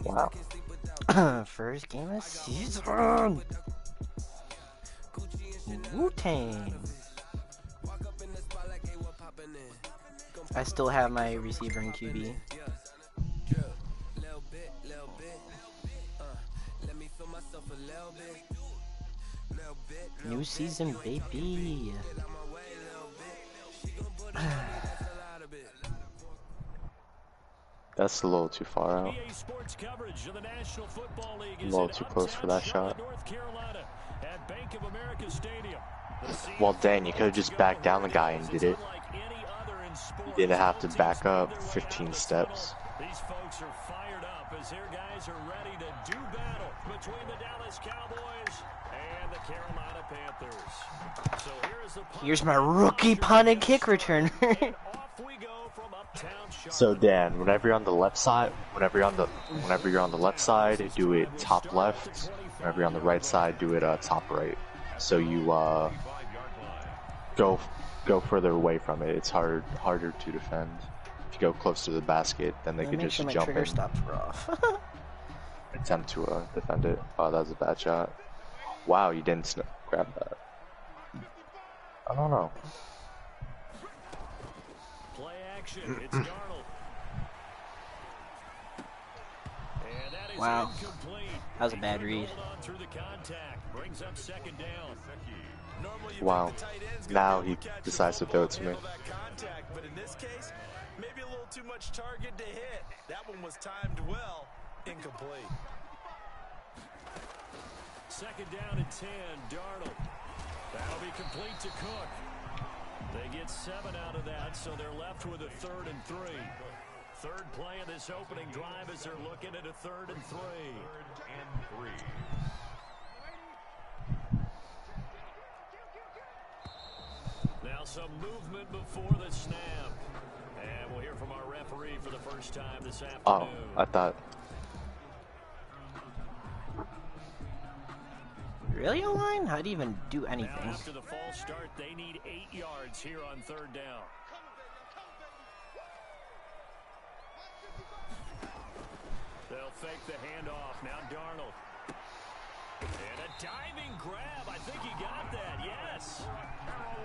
Wow. First game of season. Wu-Tang. I still have my receiver in QB. New season, baby. That's a little too far out. A little too close for that shot. Well, Dan, you could have just backed down the guy and did it. You didn't have to back up 15 steps. These folks are fired up as their guys are ready to do battle between the Dallas Cowboys and the Carolina Panthers. So here's my rookie punt and kick returner. So Dan, whenever you're on the left side, whenever you're on the left side, do it top left. Whenever you're on the right side, do it top right. So you go further away from it. It's harder to defend. If you go close to the basket, then they could just jump in. Stops were off. Attempt to defend it. Oh, that was a bad shot. Wow, you didn't grab that. I don't know. Play action. It's Darnold. Wow, that was a bad read. Wow, now he decides to throw it to me. But in this case, maybe a little too much target to hit. That one was timed well. Incomplete. Second down and 10, Darnold. That'll be complete to Cook. They get 7 out of that, so they're left with a 3rd and 3. Third play of this opening drive as they're looking at a 3rd and 3. Now some movement before the snap. And we'll hear from our referee for the first time this afternoon. Oh, I thought. Really, O-line? I didn't even do anything. Now after the false start, they need 8 yards here on 3rd down. They'll fake the handoff. Now Darnold. And a diving grab. I think he got that. Yes.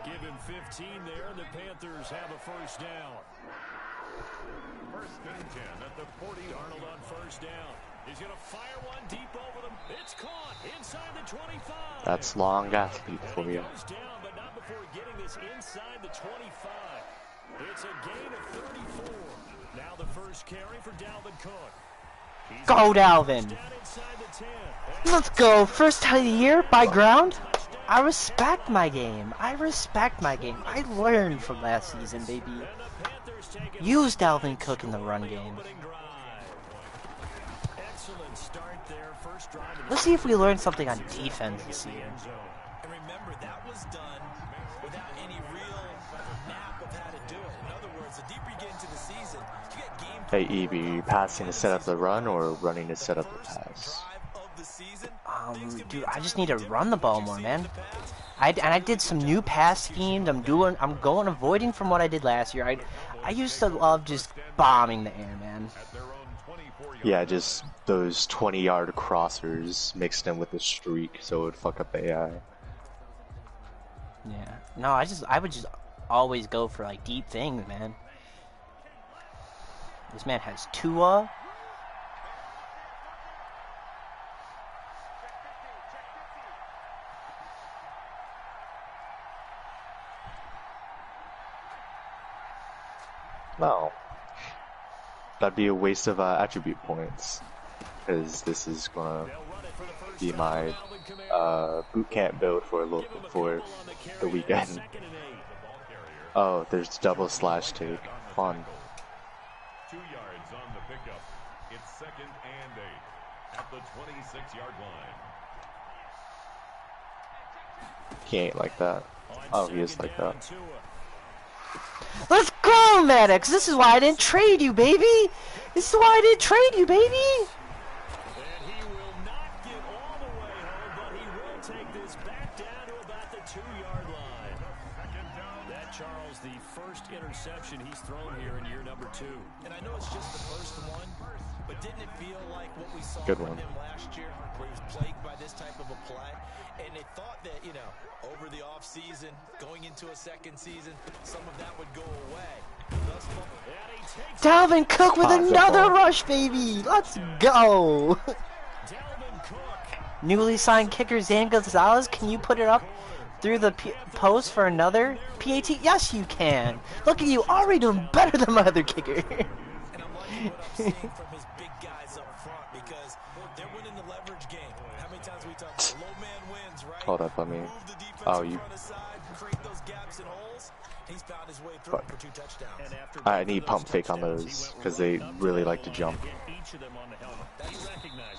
Give him 15 there. The Panthers have a first down. 1st and 10 at the 40. Darnold on 1st down. He's going to fire one deep over them. It's caught inside the 25. That's long athlete for you. Goes down, but not before getting this inside the 25. It's a gain of 34. Now the first carry for Dalvin Cook. Go, Dalvin. Let's go. First time of the year by ground. I respect my game. I learned from last season, baby. Use Dalvin Cook in the run game. Let's see if we learn something on defense this year. And remember, that was done without any real map of how to do it. In other words, the deeper you get into the season, you get game. Hey, Evie, are you passing to set up the run or running to set up the pass? Dude, I just need to run the ball more, man. I did some new pass schemes. I'm avoiding from what I did last year. I used to love just bombing the air, man. Yeah, just those 20-yard crossers mixed in with the streak, so it would fuck up the AI. Yeah. No, I would just always go for like deep things, man. This man has Tua. No. That'd be a waste of attribute points. Because this is gonna be my boot camp build for the weekend. Oh, there's double slash take. Fun. 2 yards on the pickup. It's 2nd and 8 at the 26-yard line. He ain't like that. Oh, he is like that. Let's go, Maddox! This is why I didn't trade you, baby! This is why I didn't trade you, baby! And he will not get all the way home, but he will take this back down to about the 2-yard line. That, Charles, the first interception he's thrown here in year number 2. And I know it's just the first one, But didn't it feel like what we saw Good from one. him last year, where he was plagued by this type of a play? And they thought that, you know, over the offseason, going into a second season, some of that would go away. Thus far, Dalvin Cook with Ah, good another ball. rush, baby. Let's go. Dalvin Cook. Newly signed kicker Zan Gonzalez, can you put it up through the post for another PAT? Yes, you can. Look at you, already doing better than my other kicker. and I'm liking what I'm seeing from his big guys up front because they're winning the leverage game. How many times we talk about low man wins, right? Hold up, let me. Move the defense Oh, in you. front aside, create those gaps and holes. He's found his way through for 2 touchdowns. I need pump fake on those because they really like to jump.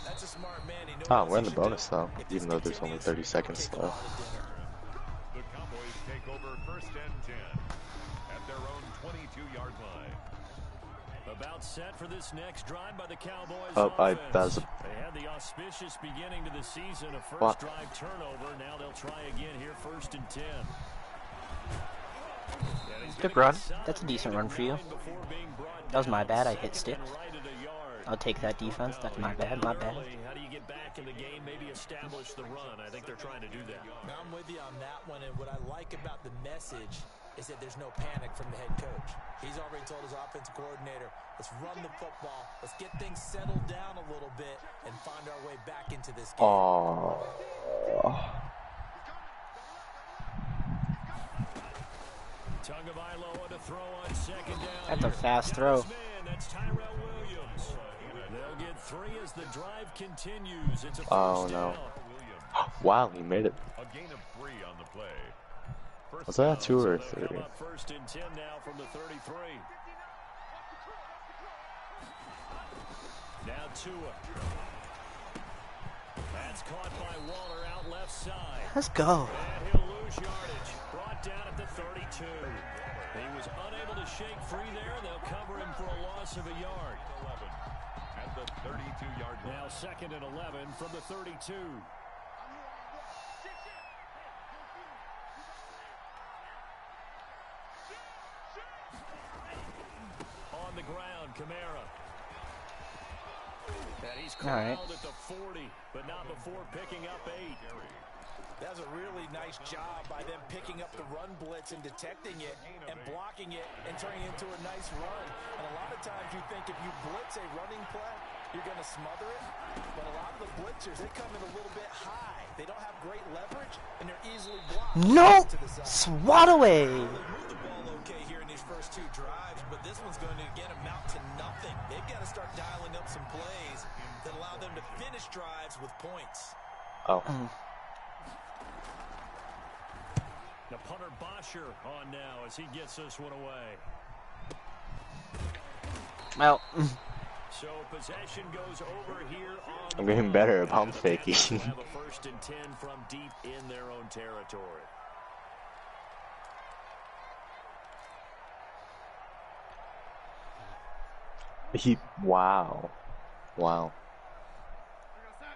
That's a smart man. He knows Ah, we're in the what he should bonus do. though, If this even though there's only continues, 30 seconds he'll take a left. lot of dinner. The Cowboys take over 1st and 10 at their own 22-yard line. About set for this next drive by the Cowboys. Oh, offense. that was They had the auspicious beginning to the season, a first What? drive turnover. Now they'll try again here, 1st and 10. Good run. That's a decent run for you. That was my bad. I hit stick. I'll take that defense. That's my bad. My bad. How do you get back in the game? Maybe establish the run. I think they're trying to do that. I'm with you on that one, and what I like about the message is that there's no panic from the head coach. He's already told his offensive coordinator, let's run the football, let's get things settled down a little bit, and find our way back into this game. Oh. Tagovailoa to throw on 2nd down. That's a fast throw. That's Tyrell Williams. They'll get 3 as the drive continues. It's a first Oh no. down. Wow, he made it. A gain of 3 on the play. First Was that a down. 2 or a They'll 3? come up 1st and 10 now from the 33. Now Tua. That's caught by Waller out left side. Let's go. And he'll lose yardage. Brought down at the 32. He was unable to shake free there. They'll cover him for a loss of a yard. 11 at the 32-yard line. Now 2nd and 11 from the 32. On the ground, Kamara. And he's All right. corralled at the 40, but not before picking up 8. That's a really nice job by them picking up the run blitz and detecting it and blocking it and turning it into a nice run. And a lot of times you think if you blitz a running play, you're going to smother it. But a lot of the blitzers, they come in a little bit high. They don't have great leverage, and they're easily blocked. Nope. To the side. Swat away. They moved the ball okay here in these first 2 drives, but this one's going to, again, amount to nothing. They've got to start dialing up some plays that allow them to finish drives with points. Oh. The punter Bosher on now as he gets this one away. Well, So possession goes over here on I'm getting better at pump the faking. Panthers will have a 1st and 10 from deep in their own territory. Wow. Wow.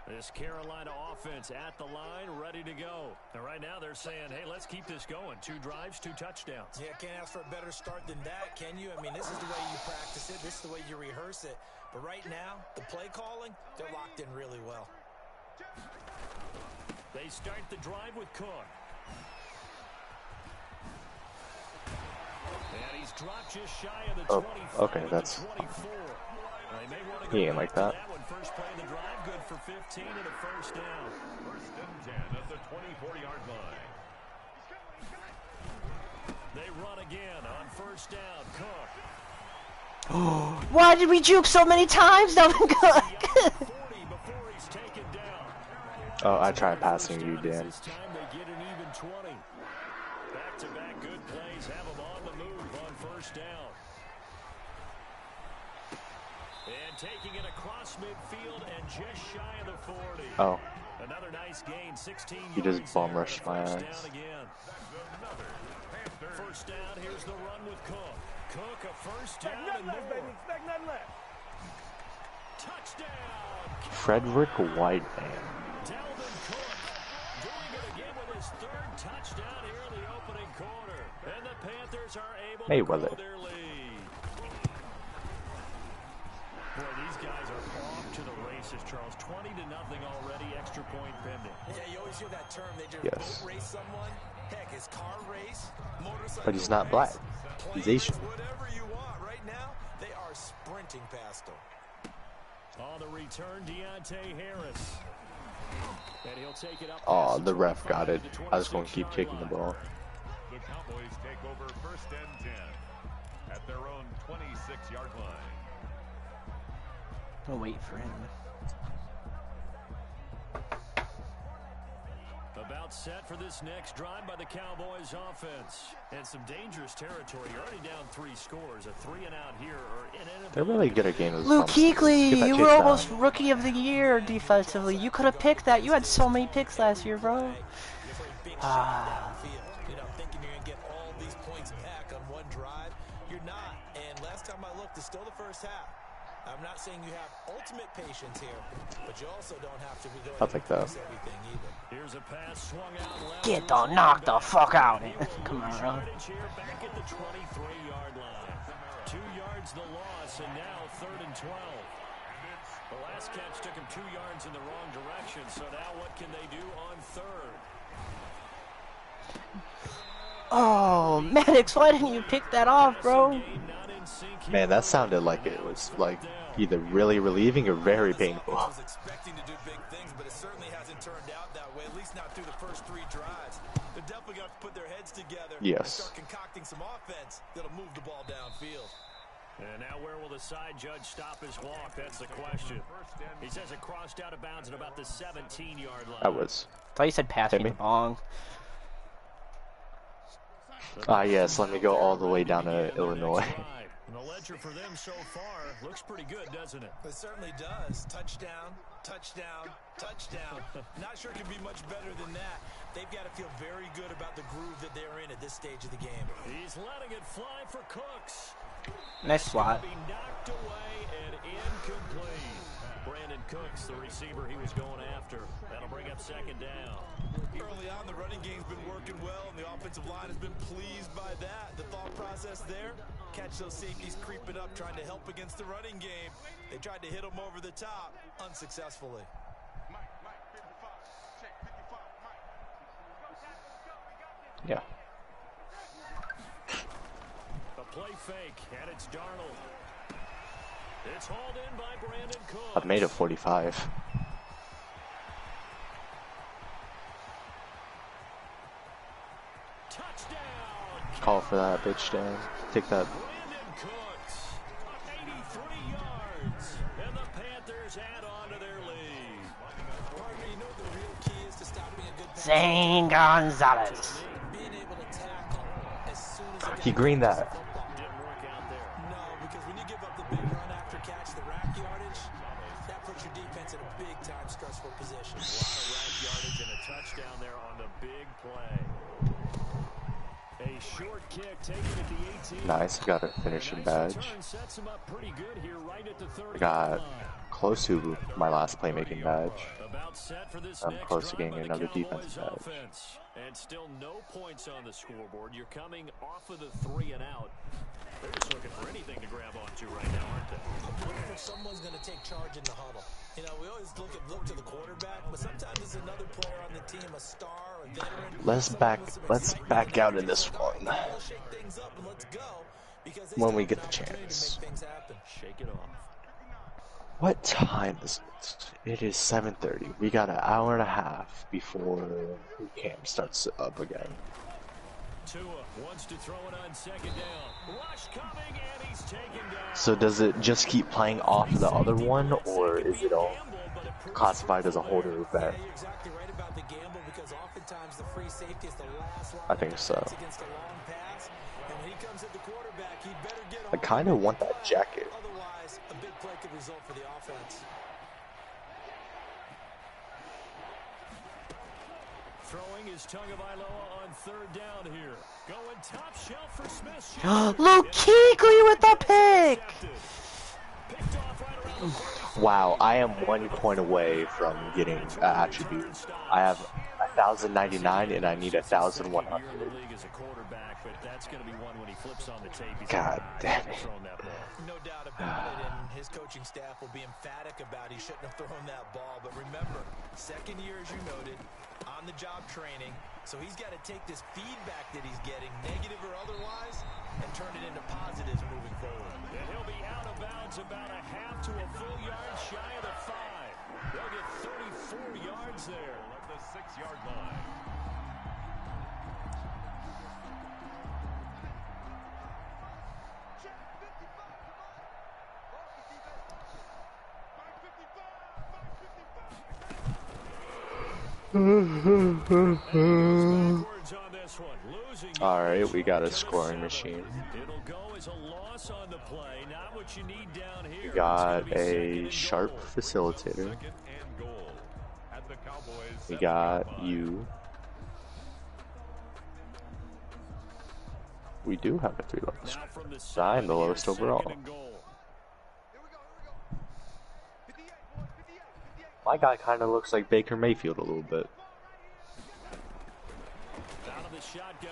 This Carolina offense at the line, ready to go. And right now they're saying, hey, let's keep this going. 2 drives, 2 touchdowns. Yeah, can't ask for a better start than that, can you? I mean, this is the way you practice it. This is the way you rehearse it. But right now, the play calling, they're locked in really well. They start the drive with Cook. And he's dropped just shy of the 25. Okay, that's. 24. They may want to go He ain't like back to that. one. First play of the drive, good for 15 and a 1st down. 1st and 10 at the 24-yard line. They run again on 1st down. Cook. why did we juke so many times, Dalvin Cook? 40 before he's taken down. Oh, I tried passing you, Dan. This time they get an even 20. Back-to-back good plays have them on the move on 1st down. And taking it across midfield and just shy of the 40. Oh. Another nice gain, 16 He just yards bum there. rushed my First ass. down again. First down, here's the run with Cook. Cook, a 1st down and more. Expect nothing less. Touchdown. Frederick Whiteman. Dalvin Cook doing it again with his 3rd touchdown here in the opening quarter. And the Panthers are able to grow Mayweather. their lead. Boy, these guys are hear that term? They just Yes. boat race someone. Heck, his car race, motorcycle But he's not race, black. He's plane Asian. race, whatever you want. Right now, they are sprinting past him. On the return, Deontay Harris. And he'll take it up. Oh, the ref got it. I was going to keep kicking the ball. The Cowboys take over 1st and 10 at their own 26-yard line. I'll wait for him. About set for this next drive by the Cowboys offense. And some dangerous territory. You're already down 3 scores. A 3 and out here. They're really good at games. Luke Kuechly, you were almost rookie of the year defensively. You could have picked that. You had so many picks last year, bro. You know, thinking you're going to get all these points back on one drive. You're not. And last time I looked, it's still the first half. I'm not saying you have ultimate patience here, but you also don't have to be going I'll take that. everything either. Here's a pass swung out left. Get the knock the fuck out. Come on, bro. Back at the 23-yard line. 2 yards the loss, and now 3rd and 12. The last catch took him 2 yards in the wrong direction, so now what can they do on 3rd? Oh, Maddox, why didn't you pick that off, bro? Man, that sounded like it was like either really relieving or very painful. I was expecting to do big things, but it certainly hasn't turned out that way, at least not through the first 3 drives. They're definitely going to put their heads together and start concocting some offense that'll move the ball downfield. And now where will the side judge stop his walk? That's the question. He says it crossed out of bounds at about the 17-yard line. That was. I thought you said pass me the bong. Yes, let me go all the way down to Illinois. And the ledger for them so far looks pretty good, doesn't it? It certainly does. Touchdown, touchdown, touchdown. Not sure it can be much better than that. They've got to feel very good about the groove that they're in at this stage of the game. He's letting it fly for Cooks. Nice slot. Be knocked away and incomplete. Brandon Cooks, the receiver he was going after. That'll bring up 2nd down. Early on, the running game's been working well, and the offensive line has been pleased by that. The thought process there, catch those safeties creeping up, trying to help against the running game. They tried to hit them over the top, unsuccessfully. Yeah. A play fake, and it's Darnold. It's hauled in by Brandon Cooks. I've made it 45. Touchdown. Call for that, bitch, Dan. Take that. Brandon Cooks, 83 yards, and the Panthers add on to their lead. Partner, you know what the real key is to stopping a good pass? Zane Gonzalez. Being able to tackle as soon as He greened that. Didn't work out there. No, because when you give up the big run after catch, the rack yardage, that puts your defense in a big-time stressful position. A lot of rack yardage and a touchdown there on the big play. A short kick taken at the 18. Nice, got a finishing badge. Sets him up pretty good here right at the 30 I got line. close to my last playmaking badge. About set for this I'm next close to drive getting by the another Cowboys defensive badge. offense. And still no points on the scoreboard. You're coming off of the 3 and out. They're just looking for anything to grab onto right now, aren't they? I'm looking for someone's going to take charge in the huddle. You know, we always look to the quarterback, but sometimes it's another player on the team, a star, a veteran. Let's back out of this one We'll shake things up and let's go, because they when still we have get an the opportunity chance. to make things happen. Shake it off. What time is it? It is 7:30. We got an hour and a half before camp starts up again. Tua wants to throw it on 2nd down. Rush coming, and he's taken down. So does it just keep playing off the other one, or is it all classified as a holder event? You're exactly right about the gamble, because oftentimes the free safety is the last line I think so. against a long pass, and when he comes at the quarterback, he better get I home. kind of want that jacket. Otherwise, a big play could result for the offense. Throwing is Tagovailoa on 3rd down here. Going top shelf for Smith. Luke Kuechly with the pick. Picked off right around the 40. Wow, I am 1 point away from getting attribute. I have 1,099 and I need 1,100. God damn it. No doubt about it, and his coaching staff will be emphatic about he shouldn't have thrown that ball. But remember, second year, as you noted, on-the-job training. So he's got to take this feedback that he's getting, negative or otherwise, and turn it into positives moving forward. And he'll be out of bounds about a half to a full yard shy of the 5. They'll get 34 yards there at the 6-yard line. Alright, we got a scoring machine. We got a sharp facilitator. We got you. We do have a 3-level score. I'm the lowest overall. My guy kind of looks like Baker Mayfield a little bit.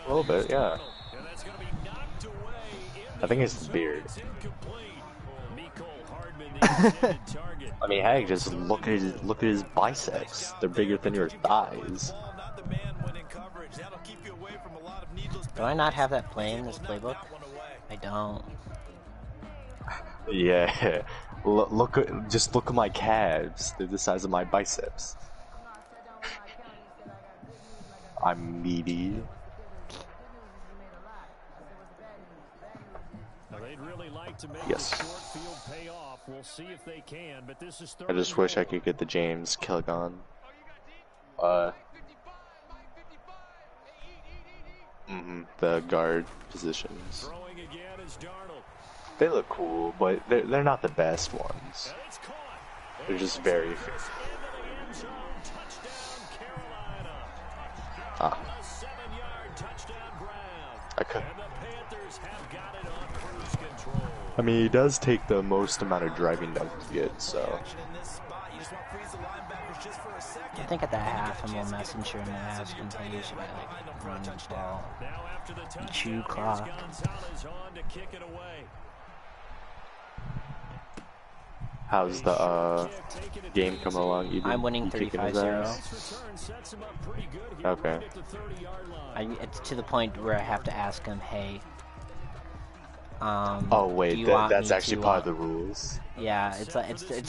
A little bit, yeah. I think it's the beard. I mean, hey, just look at his biceps. They're bigger than your thighs. Do I not have that play in this playbook? I don't. Yeah. Just look at my calves. They're the size of my biceps. I'm meaty. Yes. I just wish I could get the James Killigan. The guard positions. They look cool, but they're not the best ones. They're just very fair. I mean, he does take the most amount of driving done to get, so. I think at the half I'm more messenger and ask him how you should like run the ball. Chew clock. How's the game coming along? I'm winning 35-0. Okay. It's to the point where I have to ask him, hey. Oh wait, that's actually part of the rules. Yeah, it's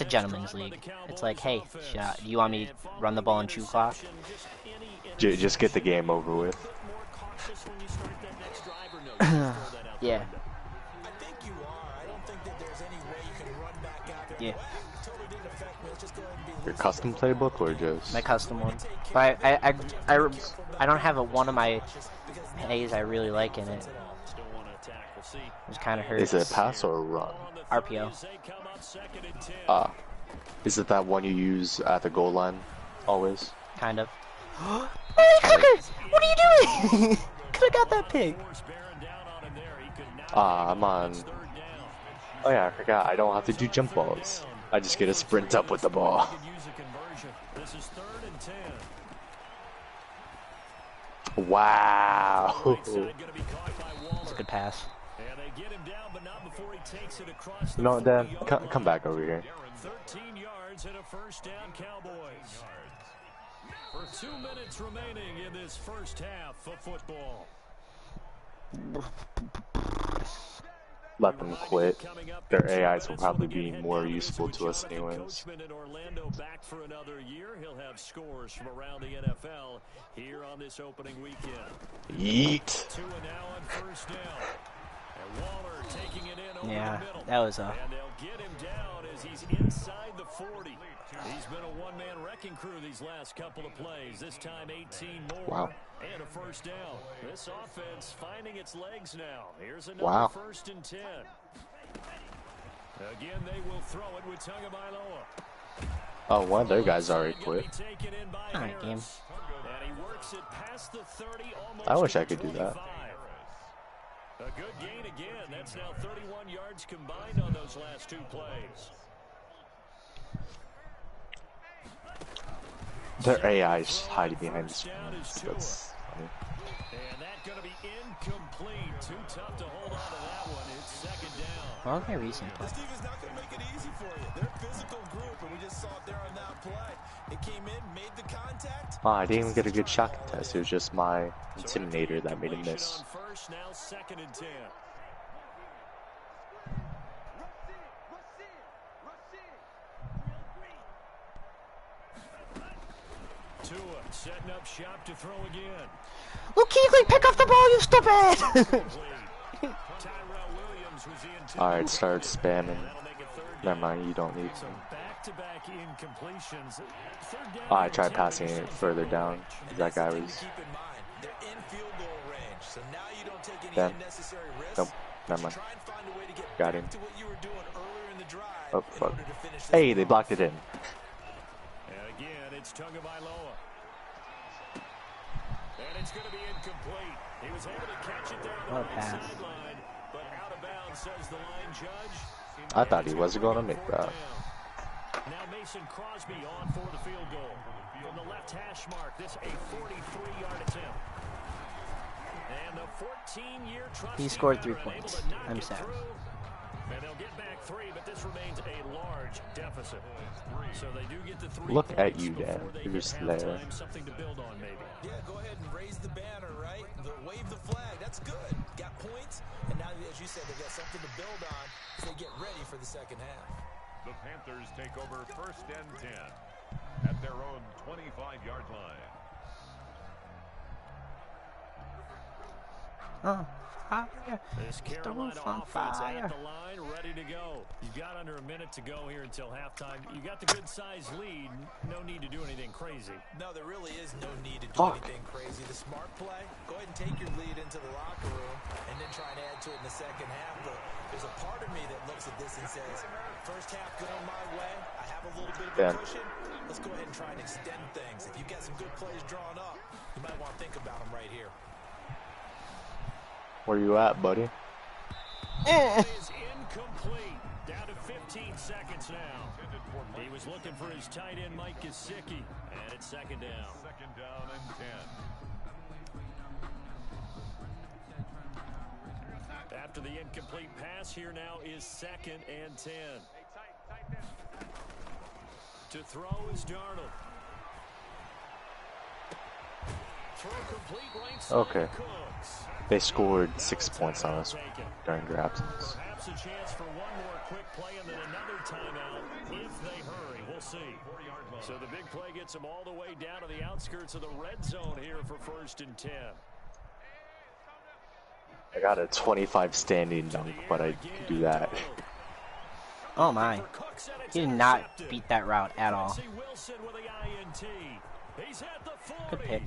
a gentleman's league. It's like, hey, do you want me to run the ball and chew clock? Just get the game over with. Yeah. Yeah. Your custom playbook or just my custom one? But I don't have one of my plays I really like in it. Which kind of hurts. Is it a pass or a run? RPO. Is it that one you use at the goal line always? Kind of. Oh, Cooker! What are you doing? Could have got that pig. I'm on. Oh yeah, I forgot. I don't have to do jump balls. I just get a sprint up with the ball. Wow. That's a good pass. No, Dan, come back over here. 13 yards and a first down, Cowboys. For 2 minutes remaining in this first half of football. Let them quit. Their AIs will probably be more useful to us anyways. Back for another year. He'll have scores from around the NFL here on this opening weekend. Yeet. 2 and now on first down. And Waller taking it in over yeah, the middle. That was a. And they'll get him down as he's inside the 40. He's been a one-man wrecking crew these last couple of plays. This time 18 more. Wow. And a first down. This offense finding its legs now. Here's another first and 10. Again, they will throw it with Tagovailoa. Oh, one of their guys already quit. Alright, game. I wish I could do that. A good gain again. That's now 31 yards combined on those last 2 plays. Their AI is hiding behind the screens. That's funny. And that going to be incomplete. Too tough to hold on to that one. It's second down. Well, my recent play. This defense not going to make it easy for you. They're a physical group, and we just saw it there on that play. It came in, made the contact. Oh, I didn't even get a good shot contest. It was just my Intimidator that made a miss. On first, now second and 10. Tua setting up shop to throw again. Luke Kuechly, pick up the ball, you stupid! Alright, start spamming. Never mind, you don't need to. Back-to-back incompletions. Oh, I tried passing it further down. That guy was... They're in field goal range, so now you don't take any Damn. unnecessary risks. Nope, never mind. Try and find a way to get Got back him. to what you were doing earlier in the drive Oh, in fuck. order to finish this Hey, they one blocked off. it in. And again, it's Tagovailoa. And it's going to be incomplete. He was able to catch it there on the right sideline, but out of bounds, says the line judge. I thought he wasn't going to make that. Now Mason Crosby on for the field goal. From the left hash mark, this a 43-yard attempt. And the 14-year trustee He scored 3 veteran points. able to knock I'm it sad. through. And they'll get back 3, but this remains a large deficit. So they do get the 3 Look at points you, Dan. before they You're get just halftime, there. something to build on, maybe. Yeah, go ahead and raise the banner, right? Wave the flag. That's good. Got points, and now, as you said, they got something to build on as they get ready for the second half. The Panthers take over first and 10 at their own 25-yard line. Oh, fire. This Set the Carolina roof on offense fire. at the line, ready to go. You've got under a minute to go here until halftime. You got the good-sized lead. No need to do anything crazy. No, there really is no need to do Fuck. anything crazy. The smart play, go ahead and take your lead into the locker room and then try and add to it in the second half. But there's a part of me that looks at this and says, first half going my way. I have a little bit of a Yeah. cushion. Let's go ahead and try and extend things. If you've got some good plays drawn up, you might want to think about them right here. Where you at, buddy? Is incomplete. Down to 15 seconds now. He was looking for his tight end, Mike Gesicki, and it's second down. Second down and 10. After the incomplete pass, here now is second and 10. To throw is Darnold. Throw complete right side Okay. Cooks. They scored 6 points on us during their absence. Perhaps a chance for one more quick play and then another timeout if they hurry. We'll see. So the big play gets them all the way down to the outskirts of the red zone here for first and 10. I got a 25 standing dunk, but I could do that. Oh my. He did not beat that route at all. Good pick.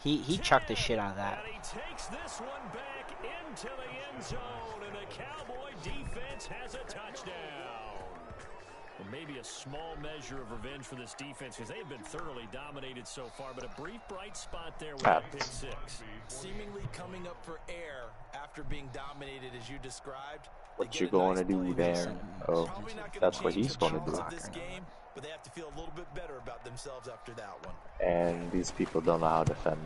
He chucked the shit out of that. And he takes this one back into the end zone, and the Cowboy defense has a touchdown. Well, maybe a small measure of revenge for this defense because they have been thoroughly dominated so far, but a brief bright spot there with a pick six. Seemingly coming up for air after being dominated as you described. What you going to do there? Oh, that's what he's going to do. This game, but they have to feel a little bit better about themselves after that one. And these people don't know how to defend.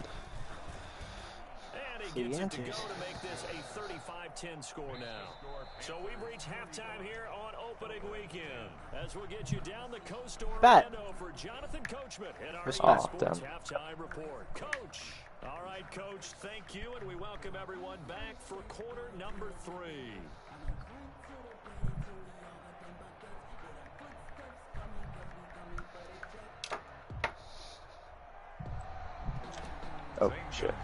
And he gets it to go to make this a 35-10 score now. So we've reached halftime here on opening weekend. As we'll get you down the coast to Orlando for Jonathan Coachman in our Sports Halftime Report. Coach. All right, Coach, thank you, and we welcome everyone back for quarter number 3. Oh, shit.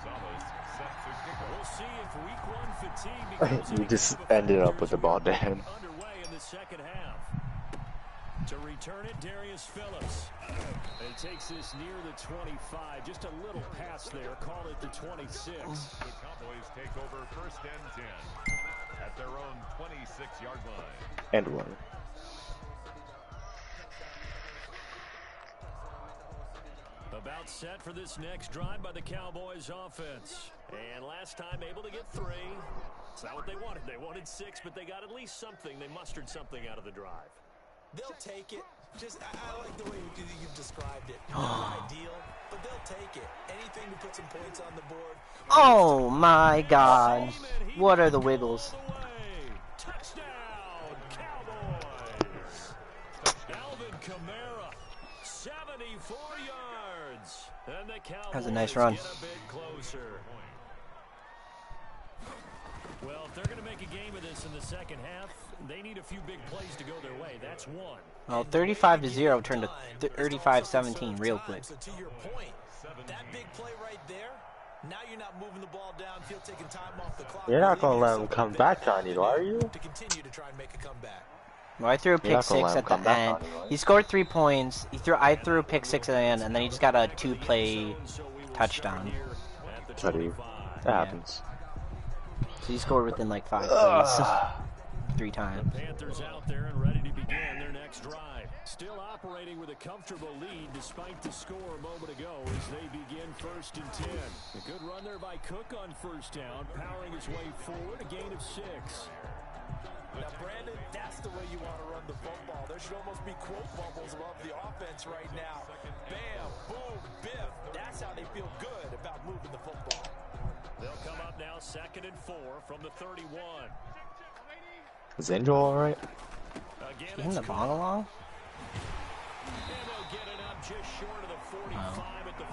We'll see if week 1 fatigue becomes You just ended up with the ball down. underway in the second half. To return it, Darius Phillips. And takes this near the 25. Just a little pass there. Call it the 26. The Cowboys take over first and 10 at their own 26-yard line. And one. About set for this next drive by the Cowboys offense. And last time able to get 3. It's not what they wanted. They wanted 6, but they got at least something. They mustered something out of the drive. They'll take it. I like the way you've described it. Not ideal, but they'll take it. Anything to put some points on the board. Oh my God. What are the wiggles? Touchdown, Cowboys. Alvin Kamara, 74 yards. And the Cowboys That was a nice run. get a bit closer. Well, if they're going to make a game of this in the second half, they need a few big plays to go their way. That's one. Well, 35-0 turned to 35-17 real quick. So to your point, that big play right there, now you're not moving the ball downfield, taking time off the clock. You're not gonna let him come back on you, are you? To continue to try and make a comeback. Well, I threw a pick six at the end. He scored 3 points. I threw a pick six at the end, and then he just got a 2-play touchdown. That happens. So he scored within like 5 plays. 3 times. The Panthers out there and ready to begin their next drive. Still operating with a comfortable lead despite the score a moment ago as they begin 1st and 10. A good run there by Cook on 1st down, powering his way forward, a gain of 6. Now, Brandon, that's the way you want to run the football. There should almost be quote bubbles above the offense right now. Bam, boom, biff. That's how they feel good about moving the football. They'll come up now 2nd and 4 from the 31. Is Angel alright? Isn't the ball along? And they'll get it up just short of the 45 at the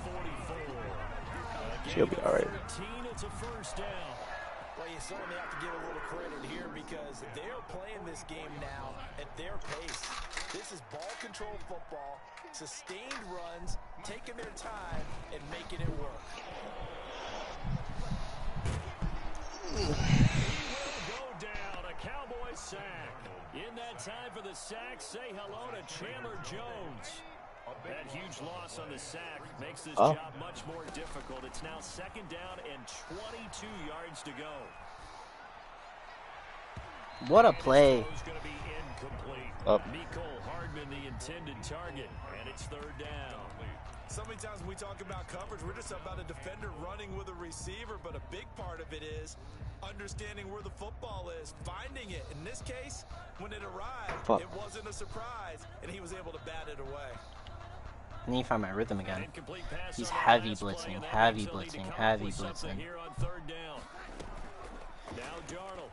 44. She'll be alright. It's a 1st down. Well, you certainly have to give a little credit here because they're playing this game now at their pace. This is ball control football, sustained runs, taking their time, and making it work. He will go down, a Cowboys sack. In that time for the sack, say hello to Chandler Jones. That huge loss on the sack makes this job much more difficult. It's now 2nd down and 22 yards to go. What a play. It's going to be incomplete. Nicole Hardman, the intended target, and it's 3rd down. So many times when we talk about coverage, we're just about a defender running with a receiver, but a big part of it is understanding where the football is, finding it. In this case, when it arrived, it wasn't a surprise, and he was able to bat it away. I need to find my rhythm again. He's heavy blitzing, heavy blitzing, heavy blitzing. Here on 3rd down. Now Darnold.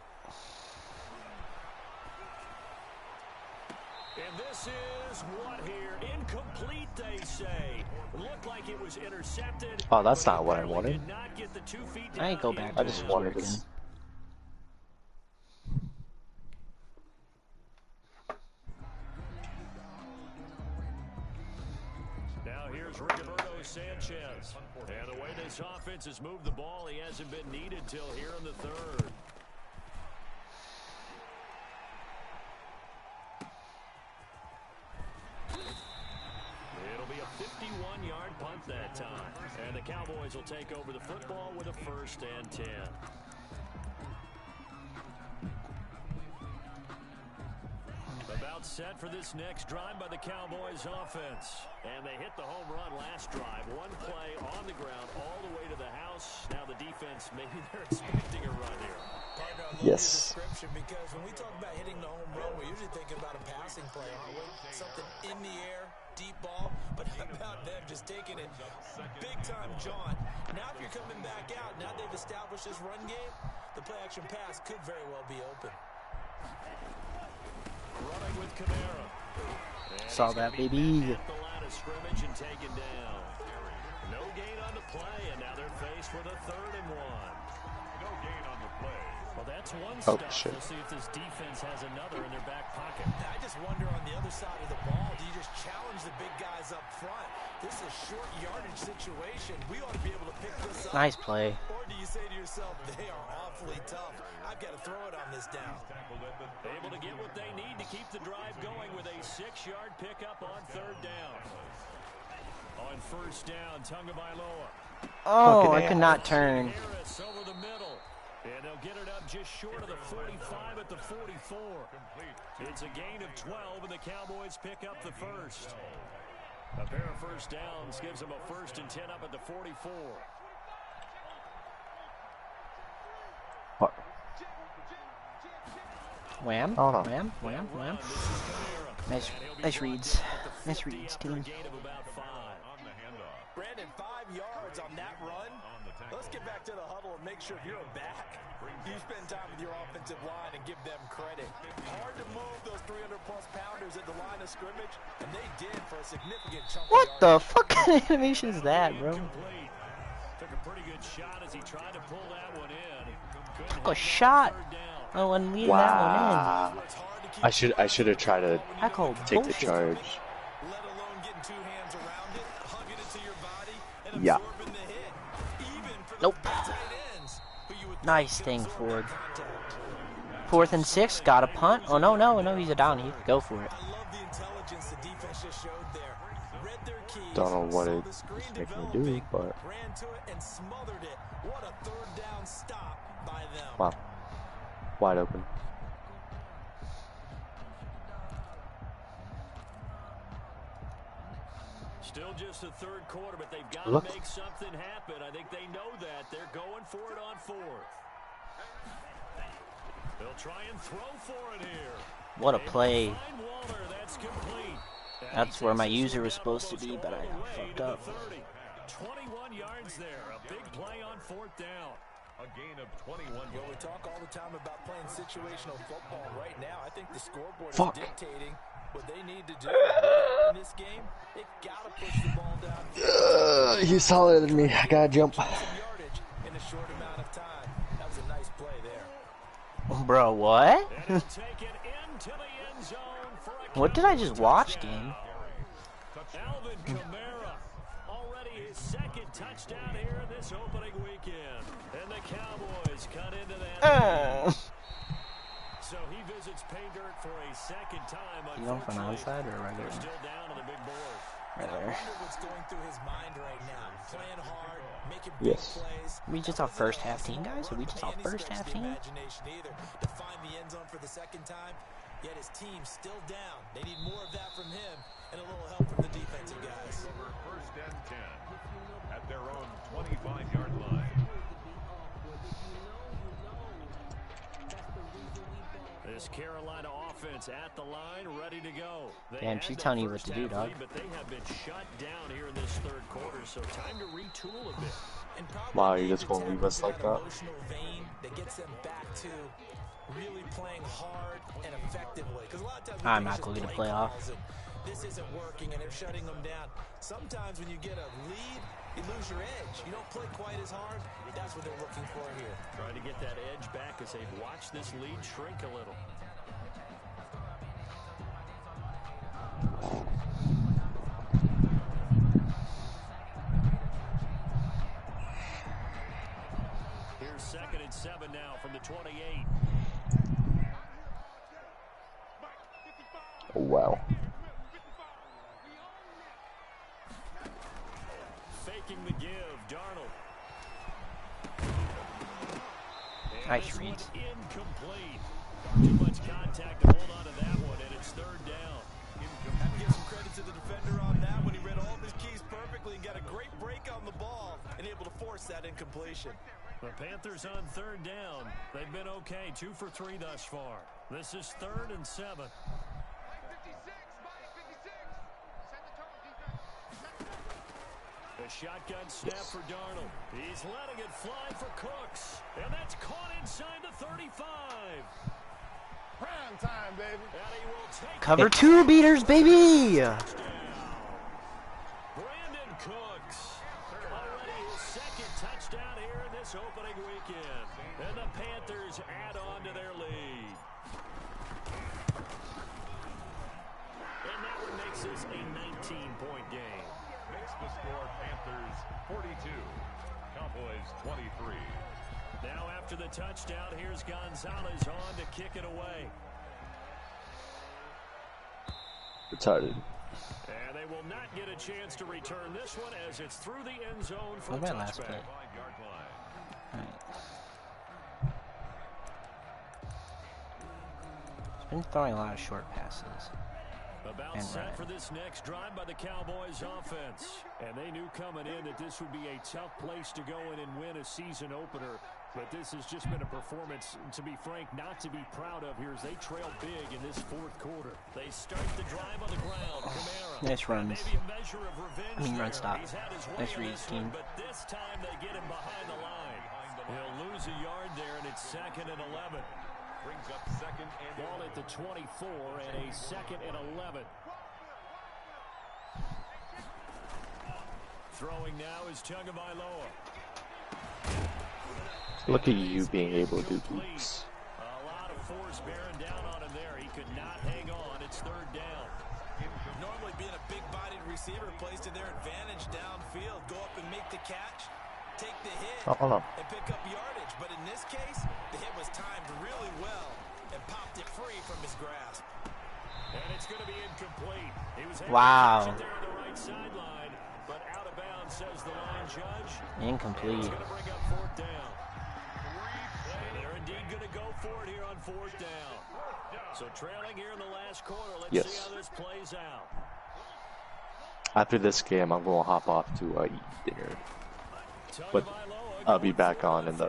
And this is what here? Incomplete, they say. Looked like it was intercepted. Oh, that's not what I wanted. I ain't go back. I just wanted this. Now here's Roberto Sanchez. And the way this offense has moved the ball, he hasn't been needed till here in the 3rd. It'll be a 51-yard punt that time. And the Cowboys will take over the football with a 1st and 10. About set for this next drive by the Cowboys offense. And they hit the home run last drive. One play on the ground all the way to the house. Now the defense, maybe they're expecting a run here. Partner, I love yes. Your description because when we talk about hitting the home run, we're usually thinking about a passing play, aren't we? Something in the air, deep ball, but how about them just taking it big-time jaunt. Now if you're coming back out, now they've established this run game, the play-action pass could very well be open. Running with Kamara. Saw that, baby. At the line of scrimmage and taken down. No gain on the play, and now they're faced with a 3rd and 1. No gain on the play. Well, that's one Oh, stop. shit. We'll see if this defense has another in their back pocket. I just wonder on the other side of the ball, do you just challenge the big guys up front? This is a short yardage situation. We ought to be able to pick this up. Nice play. Or do you say to yourself, they are awfully tough. I've got to throw it on this down. Able to get what they need to keep the drive going with a 6-yard pickup on 3rd down. On 1st down, Tagovailoa. Oh, I could not turn. Harris over the middle. And they'll get it up just short of the 45 at the 44. It's a gain of 12, and the Cowboys pick up the 1st. A pair of 1st downs gives them a 1st and 10 up at the 44. What? Wham, Oh, no. wham, wham, wham. Nice reads. Nice reads, team. Brandon, 5 yards on that run. Let's get back to the huddle and make sure if you're a back, you spend time with your offensive line and give them credit. Hard to move those 300-plus pounders at the line of scrimmage, and they did for a significant chunk of What yards. the fuck kind of animation is that, bro? Took a pretty good shot as he tried to pull that one in. Took a shot. Oh, and leading that one Wow. I should have tried to in. I call take the bullshit. charge. Let alone getting 2 hands around it, hugging it to your body, and Yeah. absorbing the hit. Even for the Nope. tight ends, who you would Nice think thing, absorb Ford. contact. 4th and 6. Got a punt. Oh, no, he's a down. He can go for it. I love the intelligence the defense just showed there. Read their keys, Don't know what saw it the screen is making me developing, do, but ran to it and smothered it. What a 3rd down stop by them. wow, wide open. Still just the 3rd quarter, but they've got Look. to make something happen. I think they know that. They're going for it on 4th. They'll try and throw for it here. What a play. Find Waller. That's complete. That's where my user was supposed to be, but I got fucked up. 21 yards there. A big play on 4th down. A gain of 21 Well, we talk all the time about playing situational football. Right now, I think the scoreboard Fuck. is dictating what they need to do. In this game, they got to push the ball down. He's taller than me. I gotta jump. Some yardage in a short amount of time. That was a nice play there. Bro, what? And he'll take it into the end zone for a What did I Cowboys just watch, touchdown. game? Alvin Kamara, already his 2nd touchdown here in this opening weekend. And the Cowboys cut into that. So he visits pay dirt for a 2nd time. You going for an onside or a regular? They're still down on the big board. I Regular. wonder what's going through his mind right now. Playing hard, making big Yes. plays. We just off first half team, guys? Are we just off first half team? Imagination either to find the end zone for the 2nd time. Yet his team's still down. They need more of that from him and a little help from the defensive guys. 1st and 10 at their own 25-yard line. This Carolina offense at the line, ready to go. They Damn, had she's that telling you what first to do, half dog. lead, But they have been shut down here in this 3rd quarter, so time to retool a bit. And probably Wow, you need just to gonna tap leave us into like that? emotional vein that gets them back to really playing hard and effectively. Because a lot of times we I'm think not it's going just to play play off. calls and this isn't working and they're shutting them down. Sometimes when you get a lead, you lose your edge. You don't play quite as hard. That's what they're looking for here. Trying to get that edge back as they've watched this lead shrink a little. Here's 2nd and 7 now from the 28. Oh, wow. Faking the give, Darnold. And Nice this one reads. incomplete. Too much contact to hold on to that one, and it's 3rd down. Have to give some credit to the defender on that when he read all of his keys perfectly and got a great break on the ball and able to force that incompletion. The Panthers on 3rd down. They've been okay, 2 for 3 thus far. This is 3rd and 7. A shotgun snap for Darnold. He's letting it fly for Cooks. And that's caught inside the 35. Prime time, baby. And he will take Cover 2 beaters, baby! Brandon Cooks. Already his 2nd touchdown here in this opening weekend. And the Panthers add on to their lead. And that one makes this a 19-point game. Makes the score Panthers 42, Cowboys 23. Now after the touchdown, here's Gonzalez on to kick it away. Retarded. And they will not get a chance to return this one as it's through the end zone for What a about last touchback. play? 5-yard line. Alright. He's been throwing a lot of short passes. About And set right. for this next drive by the Cowboys offense. And they knew coming in that this would be a tough place to go in and win a season opener. But this has just been a performance, to be frank, not to be proud of here as they trail big in this fourth quarter. They start the drive on the ground. Kamara. Nice runs. Maybe a measure of revenge Run stop. He's had his way Nice on read, this team. one, but this time they get him behind the line. He'll lose a yard there, and it's 2nd and 11. Brings up 2nd and Ball at the 24 and a 2nd and 11. Throwing now is Tagovailoa. Look at you being able to do boots. A lot of force bearing down on him there. He could not hang on. It's 3rd down. Normally being a big-bodied receiver plays to their advantage downfield. Go up and make the catch, take the hit, Hold on. and pick up yardage. But in this case, the hit was timed really well and popped it free from his grasp. And it's going to be incomplete. He was Wow. there on the right sideline, but out of bounds, says the line judge. Incomplete. It's going to bring up 4th down. And they're indeed going to go for it here on 4th down. So trailing here in the last quarter. Let's see how this plays out. After this game, I'm going to hop off to eat dinner. But I'll be back on in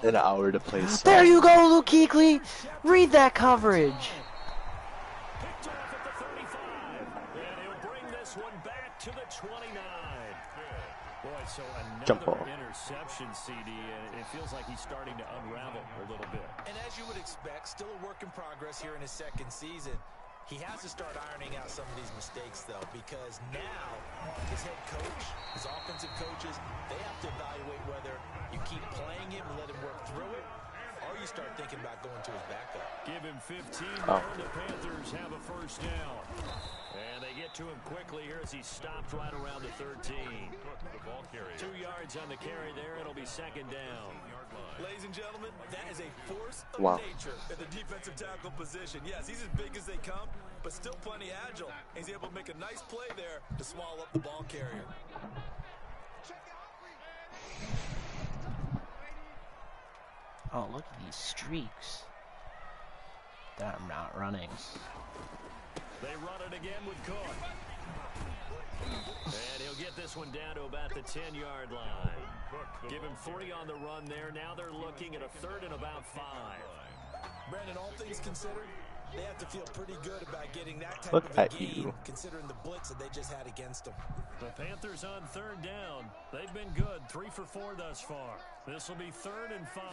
an hour to play some. There you go, Luke Kuechly. Read that coverage. Picked off at the 35. And he'll bring this one back to the 29. Boy, so Jump another ball. interception, CD, and it feels like he's starting to unravel a little bit. And as you would expect, still a work in progress here in his 2nd season. He has to start ironing out some of these mistakes, though, because now his head coach, his offensive coaches, they have to evaluate whether you keep playing him and let him work through it, or you start thinking about going to his backup. Give him 15 there. The Panthers have a 1st down. And they get to him quickly here as he stopped right around the 13. the ball carrier. 2 yards on the carry there. It'll be 2nd down. Ladies and gentlemen, that is a force of nature in the defensive tackle position. Yes, he's as big as they come, but still plenty agile. He's able to make a nice play there to swallow up the ball carrier. Oh, look at these streaks. That I'm not running. They run it again with Cook. And he'll get this one down to about the 10-yard line. Give him 3 on the run there. Now they're looking at a 3rd and about 5. Brandon, all things considered, they have to feel pretty good about getting that type Look of a at gain, you. considering the blitz that they just had against them. The Panthers on 3rd down. They've been good. 3 for 4 thus far. This will be 3rd and 5.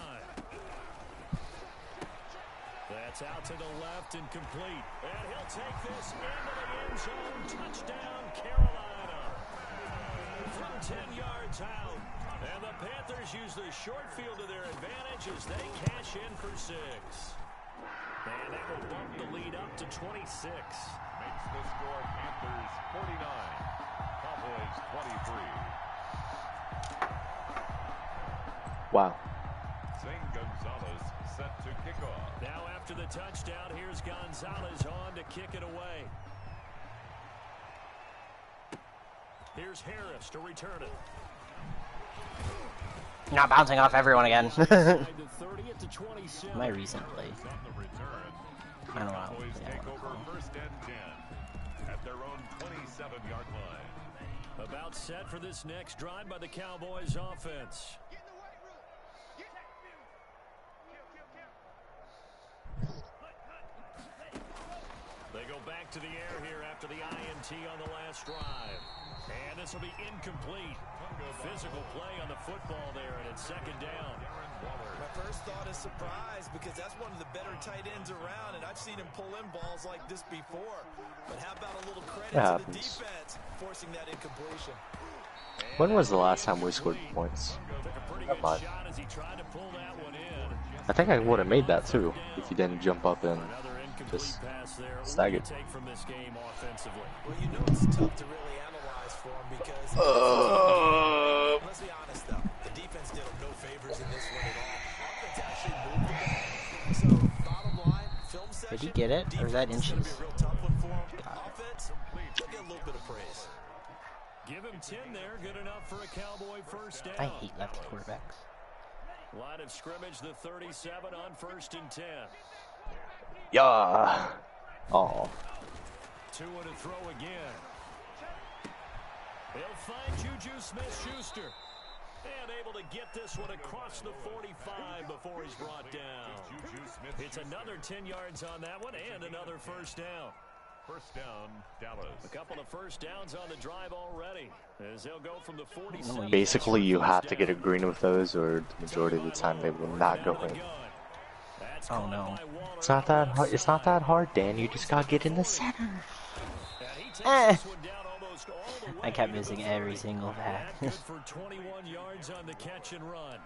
That's out to the left and complete. And he'll take this into the end zone. Touchdown, Carolina. From 10 yards out. And the Panthers use the short field to their advantage as they cash in for 6. And that will bump the lead up to 26. Makes the score Panthers 49, Cowboys 23. Wow. Zane Gonzalez set to kick off. Now after the touchdown, here's Gonzalez on to kick it away. Here's Harris to return it. Not bouncing off everyone again. Inside the 30 at the 27. My recent play. On the return, I don't know. Cowboys Yeah, take over 1st and 10 at their own 27-yard line. About set for this next drive by the Cowboys offense. They go back to the air here after the INT on the last drive. And this will be incomplete. Physical play on the football there, and it's 2nd down. My first thought is surprise, because that's one of the better tight ends around, and I've seen him pull in balls like this before. But how about a little credit to the defense forcing that incompletion? When was the last time we scored points? Took a pretty Never good mind. shot as he tried to pull that one in. I think I would have made that too if you didn't jump up and Another incomplete just pass there. snag What it. do you take from this game offensively? Well, you know it's tough to really analyze for him because, let's be honest though, the defense did him no favors in this one at all. Offense actually moved the ball. So, bottom line, film session, Did he get it? Or is that defense is gonna inches? be a real tough one for him. Got it. Offense, he'll get a little bit of praise. Give him 10 there. Good enough for a Cowboy 1st down. I hate lefty quarterbacks. Line of scrimmage, the 37 on 1st and 10. yeah. Oh, 2 to throw again. They'll find Juju Smith-Schuster. And able to get this one across the 45 before he's brought down. It's another 10 yards on that one and another first down. First down, Dallas. A couple of first downs on the drive already, as they'll go from the 47. Basically, you have to get a green with those, or the majority of the time they will not go in. Oh no. It's not that hard. It's not that hard, Dan. You just gotta get in the center. Eh. I kept missing every single pass. Good for 21 yards on the catch and run.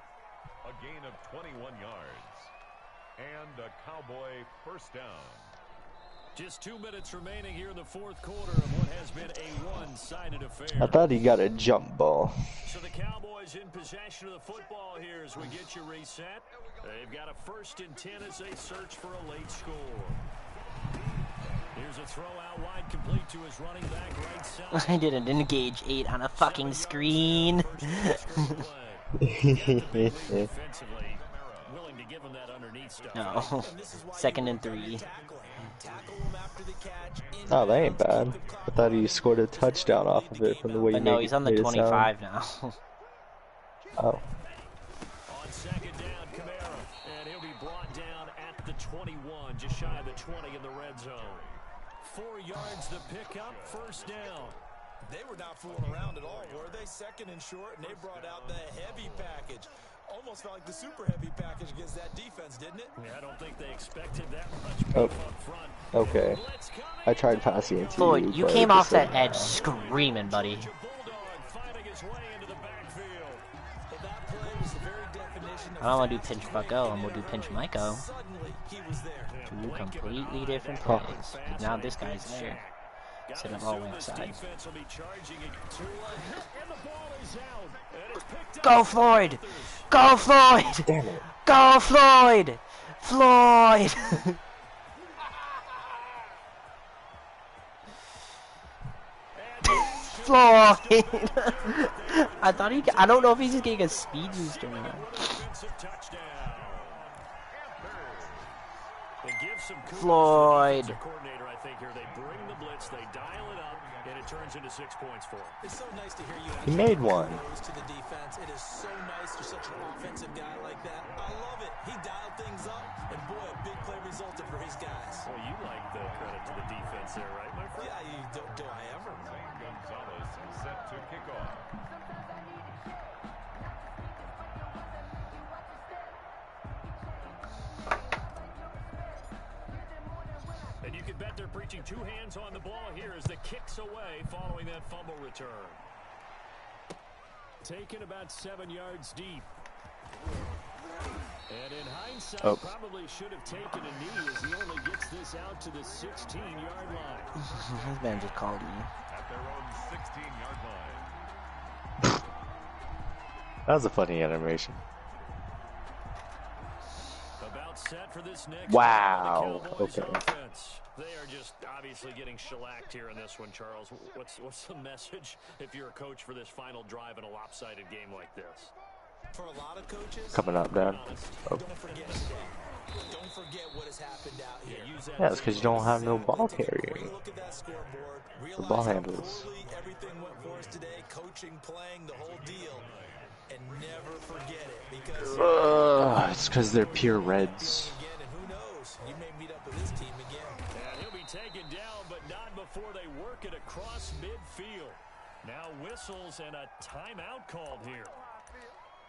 A gain of 21 yards. And a Cowboy first down. Just 2 minutes remaining here in the fourth quarter of what has been a one-sided affair. I thought he got a jump ball. So the Cowboys in possession of the football here as we get you reset. They've got a 1st and 10 as they search for a late score. Here's a throw out wide, complete to his running back right side. I did an engage 8 on a fucking screen. No. 2nd and 3. Oh, that ain't bad. I thought he scored a touchdown off of it from the way But you no, made he's on the 25 now. Oh. On 2nd down, Kamara, and he'll be brought down at the 21, just shy of the 20 in the red zone. 4 yards to pick up, first down. They were not fooling around at all, were they? 2nd and short, and they brought out the heavy package. Almost felt like the super heavy package against that defense, didn't it? Yeah, I don't think they expected that much up front. Okay. I tried passing it to Floyd, you but came it off just that said- edge screaming, buddy. I don't want to do pinch Bucko, I'm going to do pinch Myco. Two completely different plays. Now this guy's there. Sit him all the way outside. Go Floyd! Go Floyd! Damn it. Go Floyd! Floyd! Floyd! I thought I don't know if he's just getting a speed boost or not. Floyd. I think here they bring the blitz, they dial it up, and it turns into 6 points for him. It's so nice to hear you. He made one. To the defense. It is so nice for such an offensive guy like that. I love it. He dialed things up, and boy, a big play resulted for his guys. Well, you like the credit to the defense there, right, my friend? Yeah, do I ever? Gonzalez set to kick off. And you can bet they're preaching 2 hands on the ball here as the kick's away following that fumble return. Taken about 7 yards deep. And in hindsight, probably should have taken a knee as he only gets this out to the 16-yard line. This man just called me. At their own 16-yard line. That was a funny animation. About set for this next Wow. Cowboys Okay. offense. They are just obviously getting shellacked here in this one, Charles. What's the message if you're a coach for this final drive in a lopsided game like this? For a lot of coaches, Coming up, Dan. Oh. don't forget today. Don't forget what has happened out here. Yeah, it's because you don't have no ball Take a carrier. great look at that scoreboard. The Realize ball how handles. poorly everything went for us today, coaching, playing, the whole deal. And never forget it because It's because they're pure reds. again, and who knows, you may meet up with this team again. And he'll be taken down, but not before they work it across midfield. Now whistles and a timeout called here.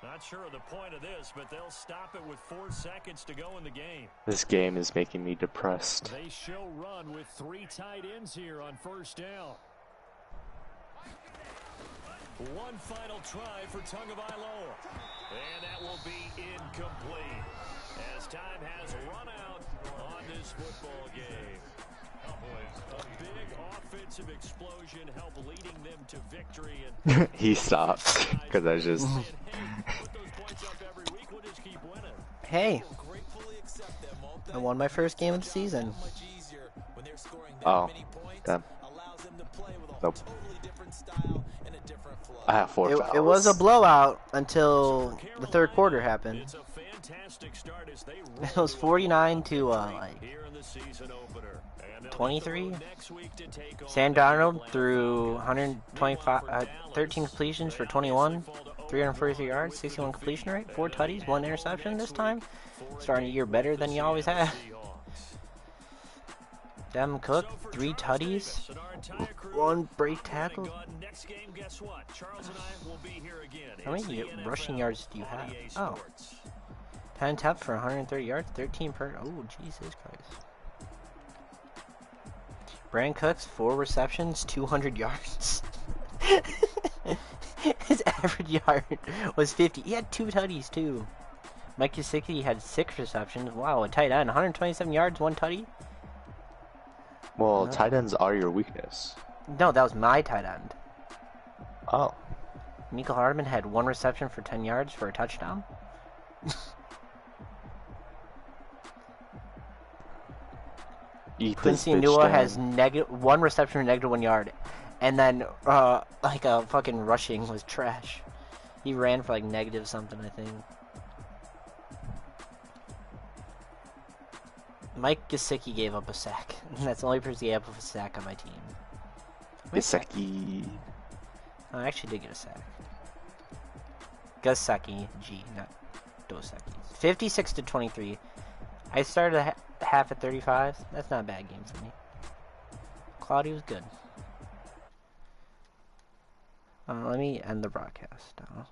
Not sure of the point of this, but they'll stop it with 4 seconds to go in the game. This game is making me depressed. They show run with 3 tight ends here on first down. One final try for Tagovailoa. And that will be incomplete as time has run out on this football game. A big offensive explosion helped leading them to victory. And He stopped because I just. put those points up every week, we'll just keep winning. Hey, Gratefully accept them, won't they? I won my first game of the season. Much easier when they're scoring that Oh, many points. damn. Allows them to play with a Nope. totally different style and a different flow. I have 4 fouls. It was a blowout until the third quarter happened. It's a fantastic start as they It was 49 to like here in the season opener. And they'll 23. next week to take on Sam Darnold threw 125, 13 completions for 21, 343 yards, 61 completion rate, 4 tutties, 1 interception this time. Starting the year better than you always have. Devin Cook, 3 tutties, 1 break tackle. How many rushing yards do you have? Oh. 10 attempts for 130 yards, 13 per... Oh, Jesus Christ. Brandon Cooks, 4 receptions, 200 yards. His average yard was 50. He had 2 tutties, too. Mike Gesicki had 6 receptions. Wow, a tight end. 127 yards, 1 tutty. Well, tight ends are your weakness. No, that was my tight end. Oh. Miko Hardman had 1 reception for 10 yards for a touchdown. Quincy Nua has 1 reception for -1 yard. And then, like, fucking rushing was trash. He ran for, like, negative something, I think. Mike Gesicki gave up a sack. That's the only person he gave up a sack on my team. Gesicki. Oh, I actually did get a sack. Gesicki, G, not Dosecki. 56-23. I started half at 35. That's not a bad game for me. Quality was good. Let me end the broadcast now.